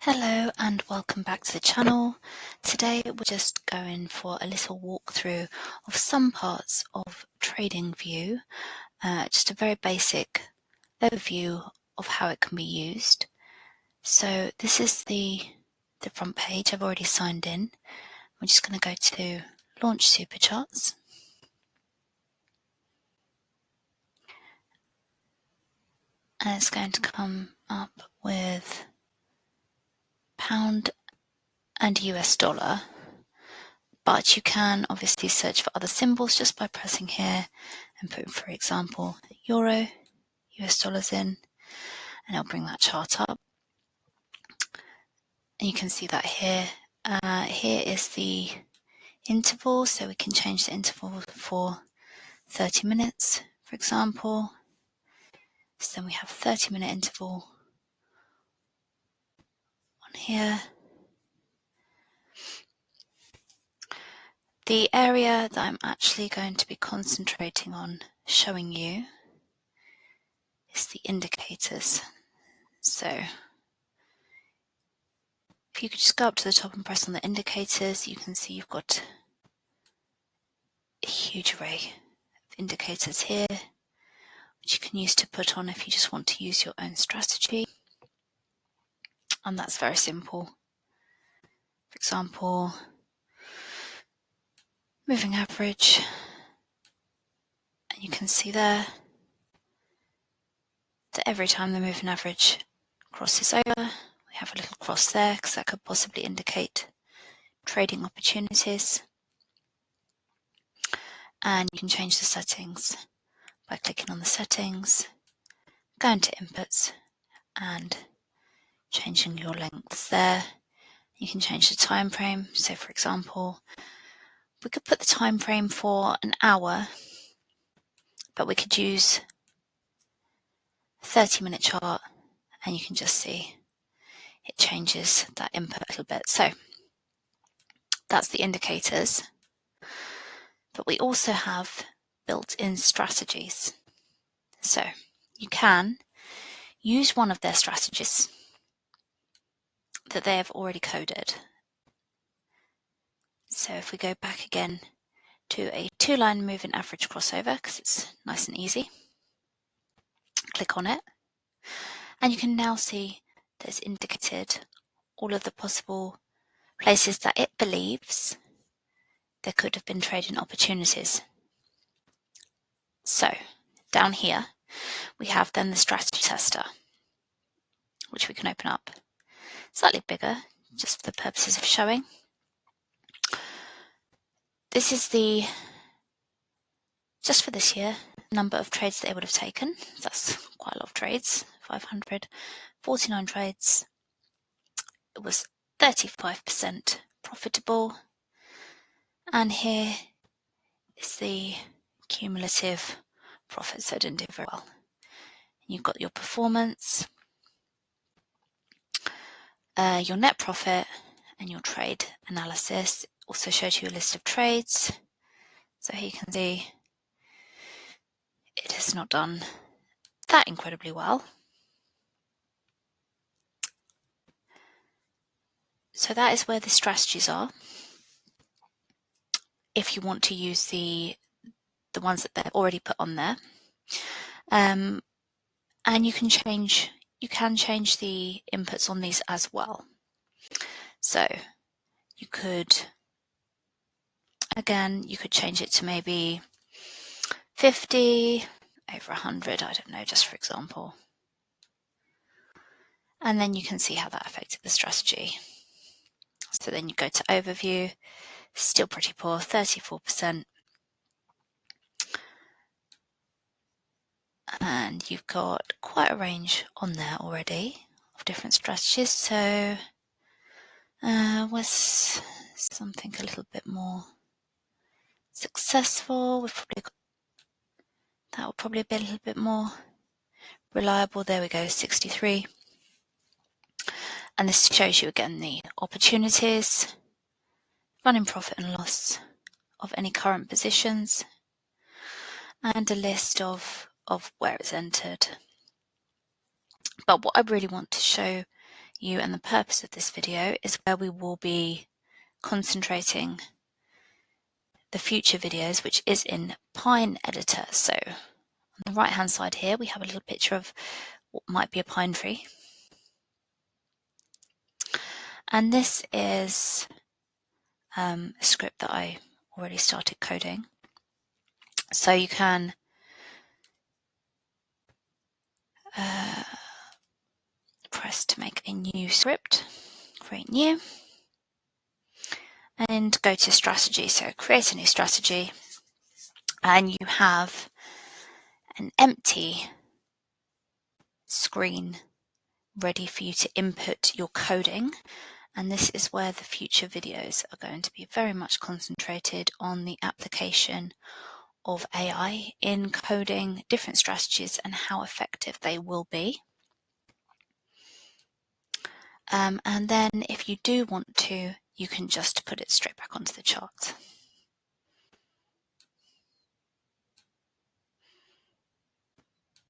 Hello and welcome back to the channel. Today we're just going for a little walkthrough of some parts of TradingView, just a very basic overview of how it can be used. So this is the front page. I've already signed in. We're just going to go to Launch Supercharts. And it's going to come up with pound and US dollar. But you can obviously search for other symbols just by pressing here and putting, for example, euro, US dollars in, and it'll bring that chart up. And you can see that here. Here is the interval, so we can change the interval for 30 minutes, for example. So then we have 30-minute interval on here. The area that I'm actually going to be concentrating on showing you is the indicators. So if you could just go up to the top and press on the indicators, you can see you've got a huge array of indicators here, which you can use to put on if you just want to use your own strategy. And that's very simple. For example, moving average, and you can see there that every time the moving average crosses over, we have a little cross there because that could possibly indicate trading opportunities. And you can change the settings by clicking on the settings, going to inputs and changing your lengths there. You can change the time frame. So for example, we could put the time frame for an hour, but we could use a 30-minute chart, and you can just see it changes that input a little bit. So that's the indicators. But we also have built-in strategies. So you can use one of their strategies that they have already coded. So if we go back again to a two-line moving average crossover, because it's nice and easy, click on it, and you can now see that it's indicated all of the possible places that it believes there could have been trading opportunities. So down here we have then the strategy tester, which we can open up slightly bigger just for the purposes of showing. This is the, just for this year, number of trades that they would have taken. That's quite a lot of trades, 549 trades. It was 35% profitable. And here is the cumulative profit, so it didn't do very well. You've got your performance, your net profit, and your trade analysis. Also shows you a list of trades. So here you can see it has not done that incredibly well. So that is where the strategies are. If you want to use the ones that they've already put on there. And you can change the inputs on these as well. So you could change it to maybe 50 over 100, I don't know, just for example. And then you can see how that affected the strategy. So then you go to overview, still pretty poor, 34%. And you've got quite a range on there already of different strategies. So was something a little bit more successful. We've probably got, that will probably be a little bit more reliable. There we go, 63. And this shows you again the opportunities, running profit and loss of any current positions, and a list of where it's entered. But what I really want to show you, and the purpose of this video is where we will be concentrating the future videos, which is in Pine Editor. So on the right hand side here, we have a little picture of what might be a pine tree. And this is a script that I already started coding. So you can press to make a new script, create new, and go to strategy. So create a new strategy, and you have an empty screen ready for you to input your coding. And this is where the future videos are going to be very much concentrated on the application of AI in coding different strategies and how effective they will be. And then if you do want to, you can just put it straight back onto the chart.